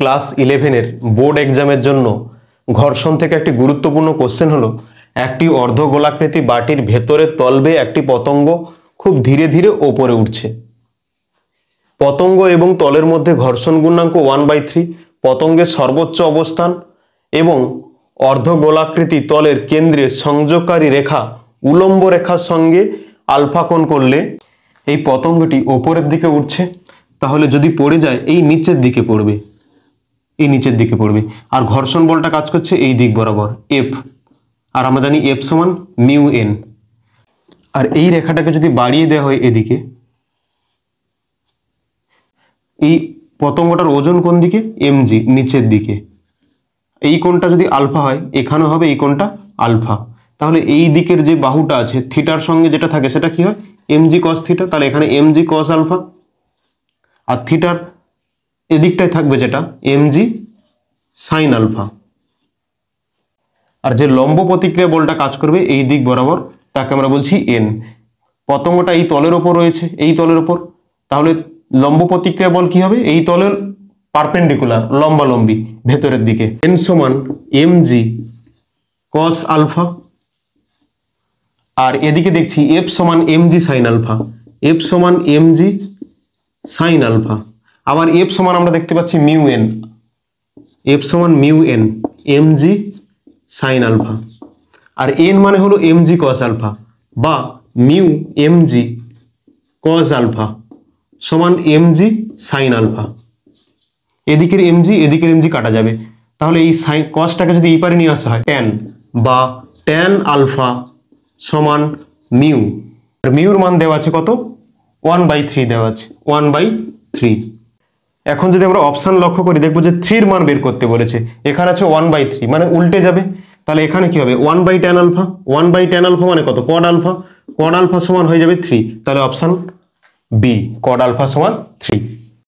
Class 11-এর board এক্সামের জন্য ঘর্ষণ থেকে একটি গুরুত্বপূর্ণ কোশ্চেন হলো, একটি অর্ধগোলাকৃতি বাটির ভেতরের তলবে একটি পতঙ্গ খুব ধীরে ধীরে ওপরে উঠছে। পতঙ্গ এবং তলের মধ্যে ঘর্ষণ গুণাঙ্ক 1/3, পতঙ্গের সর্বোচ্চ অবস্থান এবং অর্ধগোলাকৃতি তলের কেন্দ্রে সংযোগকারী রেখা উলম্ব রেখার সঙ্গে আলফা কোণ করলে এই পতঙ্গটি ওপরের দিকে উঠছে। তাহলে যদি পড়ে যায় এই নিচের দিকে পড়বে, এই নিচের দিকে পড়বে। আর ঘর্ষণ বলটা কাজ করছে এই দিক বরাবর, এফ। আর আমরা জানি এফ সমান মিউ এন। আর এই রেখাটাকে যদি বাড়িয়ে দেওয়া হয় এদিকে, এই পতঙ্গটার ওজন কোন দিকে? এমজি, নিচের দিকে। এই কোণটা যদি আলফা হয়, এখানে হবে এই কোণটা আলফা। তাহলে এই দিকের যে বাহুটা আছে থিটার সঙ্গে যেটা থাকে সেটা কি হয়? MG cos theta. তাহলে এখানে এমজি কস আলফা। আর থিটার এদিকটায় থাকবে যেটা এমজি সাইন আলফা। আর যে লম্ব প্রতিক্রিয়া বলটা কাজ করবে এই দিক বরাবর, তাকে আমরা বলছি এন। পতঙ্গটা এই তলের ওপর রয়েছে, এই তলের ওপর। তাহলে লম্ব প্রতিক্রিয়া বল কি হবে? এই তলের পারপেন্ডিকুলার, লম্বালম্বি ভেতরের দিকে। এন সমান এমজি কস আলফা। আর এদিকে দেখছি এফ সমান এমজি সাইন আলফা, এফ সমান এমজি সাইন আলফা। আবার এফ সমান আমরা দেখতে পাচ্ছি মিউ এন, এফ সমান mu N mg sine alpha. আর এন মানে হলো এমজি কস আলফা বা মিউ এমজি কস আলফা সমান এমজি সাইন আলফা। এদিকের এমজি এদিকের এমজি কাটা যাবে। তাহলে এই সাইন কসটাকে যদি এই পারে নিয়ে আসা হয়, ট্যান বা ট্যান আলফা সমান মিউ। আর মিউর মান দেওয়া আছে কত? 1/3 দেওয়া আছে, 1/3। এখন যদি আমরা অপশান লক্ষ্য করি দেখবো যে 3 মান বের করতে বলেছে। এখানে আছে 1/3, মানে উল্টে যাবে। তাহলে এখানে কি হবে? 1/tan alpha. 1/tan আলফা মানে কত? Code alpha. কড আলফা সমান হয়ে যাবে 3। তাহলে অপশান বি, কড আলফা সমান 3।